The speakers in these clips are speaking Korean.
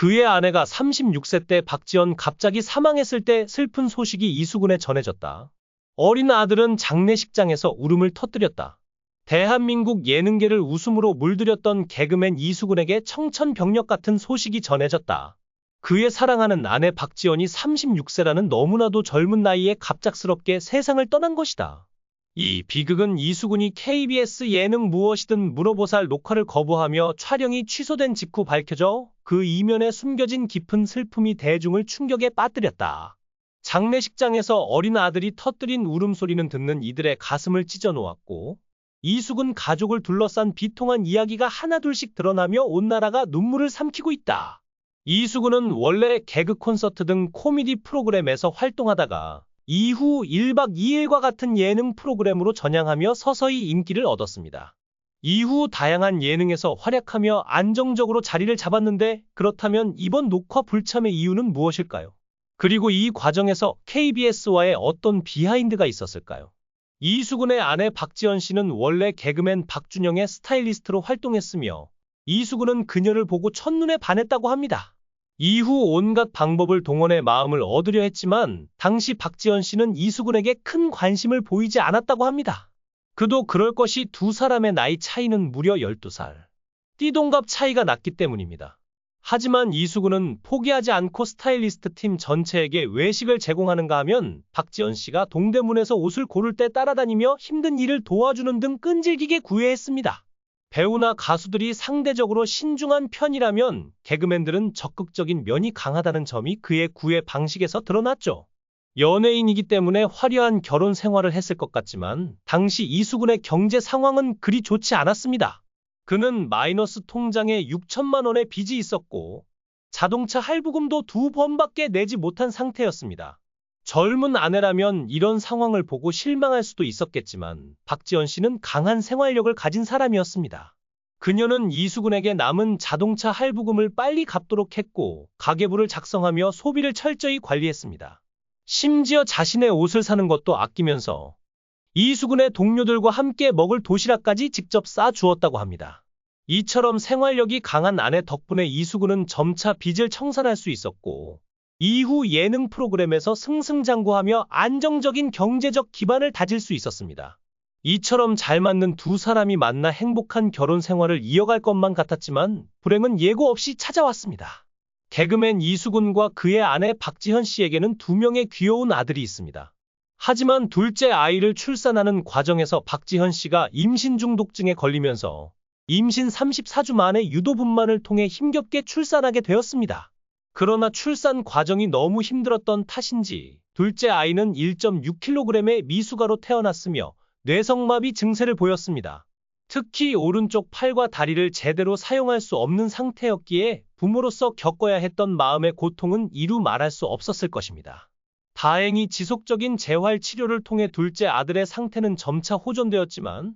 그의 아내가 36세 때 박지연 갑자기 사망했을 때 슬픈 소식이 이수근에 전해졌다. 어린 아들은 장례식장에서 울음을 터뜨렸다. 대한민국 예능계를 웃음으로 물들였던 개그맨 이수근에게 청천벽력 같은 소식이 전해졌다. 그의 사랑하는 아내 박지연이 36세라는 너무나도 젊은 나이에 갑작스럽게 세상을 떠난 것이다. 이 비극은 이수근이 KBS 예능 무엇이든 물어보살 녹화를 거부하며 촬영이 취소된 직후 밝혀져 그 이면에 숨겨진 깊은 슬픔이 대중을 충격에 빠뜨렸다. 장례식장에서 어린 아들이 터뜨린 울음소리는 듣는 이들의 가슴을 찢어놓았고, 이수근 가족을 둘러싼 비통한 이야기가 하나둘씩 드러나며 온 나라가 눈물을 삼키고 있다. 이수근은 원래 개그 콘서트 등 코미디 프로그램에서 활동하다가 이후 1박 2일과 같은 예능 프로그램으로 전향하며 서서히 인기를 얻었습니다. 이후 다양한 예능에서 활약하며 안정적으로 자리를 잡았는데, 그렇다면 이번 녹화 불참의 이유는 무엇일까요? 그리고 이 과정에서 KBS와의 어떤 비하인드가 있었을까요? 이수근의 아내 박지연 씨는 원래 개그맨 박준영의 스타일리스트로 활동했으며, 이수근은 그녀를 보고 첫눈에 반했다고 합니다. 이후 온갖 방법을 동원해 마음을 얻으려 했지만 당시 박지연 씨는 이수근에게 큰 관심을 보이지 않았다고 합니다. 그도 그럴 것이 두 사람의 나이 차이는 무려 12살. 띠동갑 차이가 났기 때문입니다. 하지만 이수근은 포기하지 않고 스타일리스트 팀 전체에게 외식을 제공하는가 하면 박지연 씨가 동대문에서 옷을 고를 때 따라다니며 힘든 일을 도와주는 등 끈질기게 구애했습니다. 배우나 가수들이 상대적으로 신중한 편이라면 개그맨들은 적극적인 면이 강하다는 점이 그의 구애 방식에서 드러났죠. 연예인이기 때문에 화려한 결혼 생활을 했을 것 같지만 당시 이수근의 경제 상황은 그리 좋지 않았습니다. 그는 마이너스 통장에 6천만 원의 빚이 있었고 자동차 할부금도 2번밖에 내지 못한 상태였습니다. 젊은 아내라면 이런 상황을 보고 실망할 수도 있었겠지만 박지연 씨는 강한 생활력을 가진 사람이었습니다. 그녀는 이수근에게 남은 자동차 할부금을 빨리 갚도록 했고 가계부를 작성하며 소비를 철저히 관리했습니다. 심지어 자신의 옷을 사는 것도 아끼면서 이수근의 동료들과 함께 먹을 도시락까지 직접 싸주었다고 합니다. 이처럼 생활력이 강한 아내 덕분에 이수근은 점차 빚을 청산할 수 있었고 이후 예능 프로그램에서 승승장구하며 안정적인 경제적 기반을 다질 수 있었습니다. 이처럼 잘 맞는 두 사람이 만나 행복한 결혼 생활을 이어갈 것만 같았지만 불행은 예고 없이 찾아왔습니다. 개그맨 이수근과 그의 아내 박지현 씨에게는 2명의 귀여운 아들이 있습니다. 하지만 둘째 아이를 출산하는 과정에서 박지현 씨가 임신 중독증에 걸리면서 임신 34주 만에 유도분만을 통해 힘겹게 출산하게 되었습니다. 그러나 출산 과정이 너무 힘들었던 탓인지 둘째 아이는 1.6kg의 미숙아로 태어났으며 뇌성마비 증세를 보였습니다. 특히 오른쪽 팔과 다리를 제대로 사용할 수 없는 상태였기에 부모로서 겪어야 했던 마음의 고통은 이루 말할 수 없었을 것입니다. 다행히 지속적인 재활 치료를 통해 둘째 아들의 상태는 점차 호전되었지만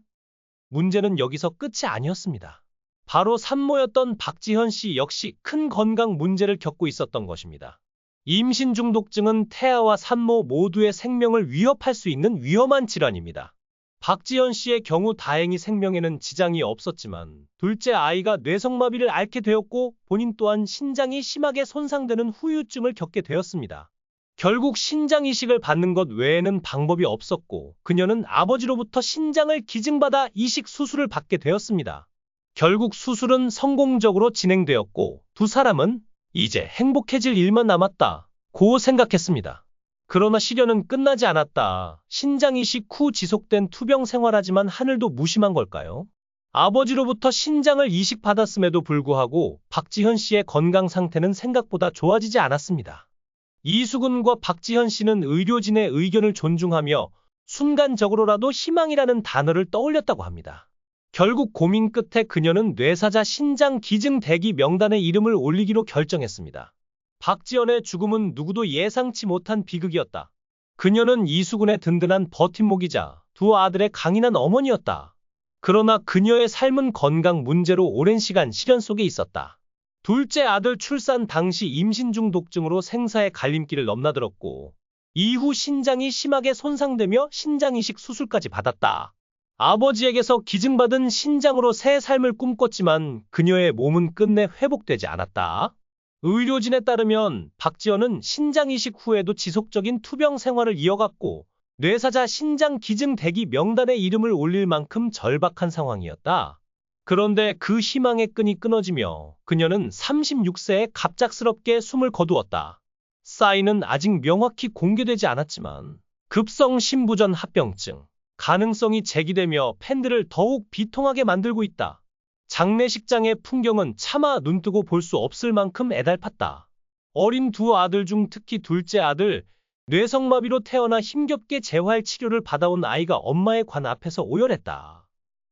문제는 여기서 끝이 아니었습니다. 바로 산모였던 박지현 씨 역시 큰 건강 문제를 겪고 있었던 것입니다. 임신 중독증은 태아와 산모 모두의 생명을 위협할 수 있는 위험한 질환입니다. 박지현 씨의 경우 다행히 생명에는 지장이 없었지만 둘째 아이가 뇌성마비를 앓게 되었고 본인 또한 신장이 심하게 손상되는 후유증을 겪게 되었습니다. 결국 신장 이식을 받는 것 외에는 방법이 없었고 그녀는 아버지로부터 신장을 기증받아 이식 수술을 받게 되었습니다. 결국 수술은 성공적으로 진행되었고 두 사람은 이제 행복해질 일만 남았다고 생각했습니다. 그러나 시련은 끝나지 않았다. 신장 이식 후 지속된 투병 생활하지만 하늘도 무심한 걸까요? 아버지로부터 신장을 이식받았음에도 불구하고 박지현 씨의 건강 상태는 생각보다 좋아지지 않았습니다. 이수근과 박지현 씨는 의료진의 의견을 존중하며 순간적으로라도 희망이라는 단어를 떠올렸다고 합니다. 결국 고민 끝에 그녀는 뇌사자 신장 기증 대기 명단에 이름을 올리기로 결정했습니다. 박지연의 죽음은 누구도 예상치 못한 비극이었다. 그녀는 이수근의 든든한 버팀목이자 두 아들의 강인한 어머니였다. 그러나 그녀의 삶은 건강 문제로 오랜 시간 시련 속에 있었다. 둘째 아들 출산 당시 임신 중독증으로 생사의 갈림길을 넘나들었고 이후 신장이 심하게 손상되며 신장이식 수술까지 받았다. 아버지에게서 기증받은 신장으로 새 삶을 꿈꿨지만 그녀의 몸은 끝내 회복되지 않았다. 의료진에 따르면 박지연은 신장 이식 후에도 지속적인 투병 생활을 이어갔고 뇌사자 신장 기증 대기 명단에 이름을 올릴 만큼 절박한 상황이었다. 그런데 그 희망의 끈이 끊어지며 그녀는 36세에 갑작스럽게 숨을 거두었다. 사인은 아직 명확히 공개되지 않았지만 급성 심부전 합병증 가능성이 제기되며 팬들을 더욱 비통하게 만들고 있다. 장례식장의 풍경은 차마 눈뜨고 볼 수 없을 만큼 애달팠다. 어린 두 아들 중 특히 둘째 아들, 뇌성마비로 태어나 힘겹게 재활 치료를 받아온 아이가 엄마의 관 앞에서 오열했다.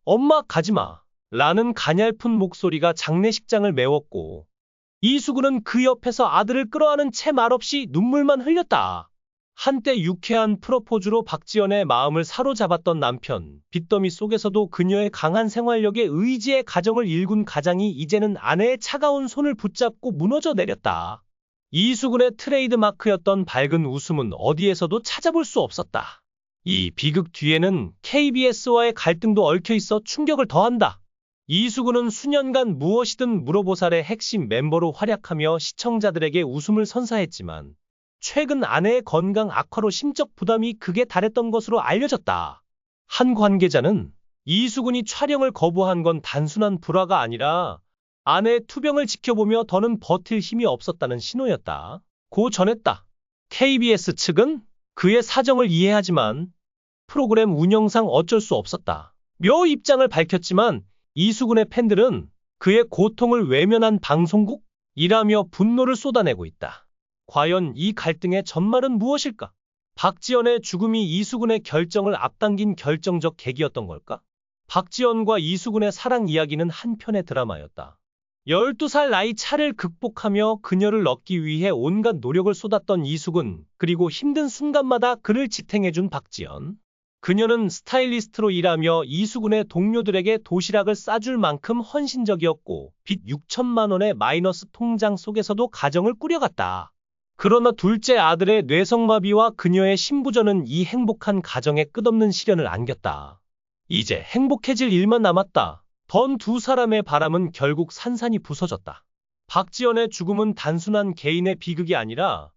엄마 가지마 라는 가냘픈 목소리가 장례식장을 메웠고 이수근은 그 옆에서 아들을 끌어안은 채 말없이 눈물만 흘렸다. 한때 유쾌한 프로포즈로 박지연의 마음을 사로잡았던 남편, 빚더미 속에서도 그녀의 강한 생활력에 의지의 가정을 일군 가장이 이제는 아내의 차가운 손을 붙잡고 무너져 내렸다. 이수근의 트레이드 마크였던 밝은 웃음은 어디에서도 찾아볼 수 없었다. 이 비극 뒤에는 KBS와의 갈등도 얽혀 있어 충격을 더한다. 이수근은 수년간 무엇이든 물어보살의 핵심 멤버로 활약하며 시청자들에게 웃음을 선사했지만 최근 아내의 건강 악화로 심적 부담이 극에 달했던 것으로 알려졌다. 한 관계자는 이수근이 촬영을 거부한 건 단순한 불화가 아니라 아내의 투병을 지켜보며 더는 버틸 힘이 없었다는 신호였다. 고 전했다. KBS 측은 그의 사정을 이해하지만 프로그램 운영상 어쩔 수 없었다. 며 입장을 밝혔지만 이수근의 팬들은 그의 고통을 외면한 방송국이라며 분노를 쏟아내고 있다. 과연 이 갈등의 전말은 무엇일까? 박지연의 죽음이 이수근의 결정을 앞당긴 결정적 계기였던 걸까? 박지연과 이수근의 사랑 이야기는 한편의 드라마였다. 12살 나이 차를 극복하며 그녀를 얻기 위해 온갖 노력을 쏟았던 이수근, 그리고 힘든 순간마다 그를 지탱해준 박지연. 그녀는 스타일리스트로 일하며 이수근의 동료들에게 도시락을 싸줄 만큼 헌신적이었고 빚 6천만 원의 마이너스 통장 속에서도 가정을 꾸려갔다. 그러나 둘째 아들의 뇌성마비와 그녀의 심부전은 이 행복한 가정에 끝없는 시련을 안겼다. 이제 행복해질 일만 남았다. 던 두 사람의 바람은 결국 산산이 부서졌다. 박지연의 죽음은 단순한 개인의 비극이 아니라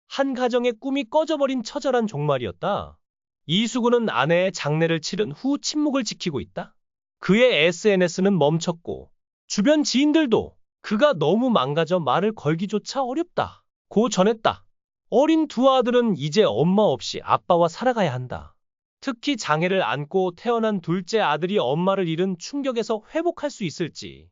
한 가정의 꿈이 꺼져버린 처절한 종말이었다. 이수근은 아내의 장례를 치른 후 침묵을 지키고 있다. 그의 SNS는 멈췄고 주변 지인들도 그가 너무 망가져 말을 걸기조차 어렵다. 고 전했다. 어린 두 아들은 이제 엄마 없이 아빠와 살아가야 한다. 특히 장애를 안고 태어난 둘째 아들이 엄마를 잃은 충격에서 회복할 수 있을지,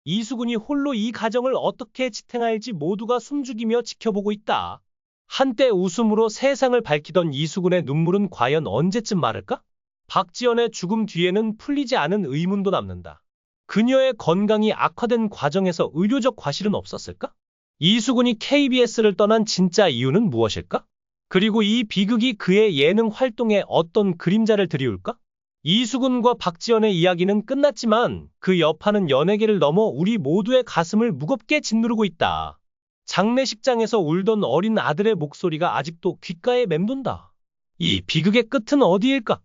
이수근이 홀로 이 가정을 어떻게 지탱할지 모두가 숨죽이며 지켜보고 있다. 한때 웃음으로 세상을 밝히던 이수근의 눈물은 과연 언제쯤 마를까? 박지연의 죽음 뒤에는 풀리지 않은 의문도 남는다. 그녀의 건강이 악화된 과정에서 의료적 과실은 없었을까? 이수근이 KBS를 떠난 진짜 이유는 무엇일까? 그리고 이 비극이 그의 예능 활동에 어떤 그림자를 드리울까? 이수근과 박지연의 이야기는 끝났지만 그 여파는 연예계를 넘어 우리 모두의 가슴을 무겁게 짓누르고 있다. 장례식장에서 울던 어린 아들의 목소리가 아직도 귓가에 맴돈다. 이 비극의 끝은 어디일까?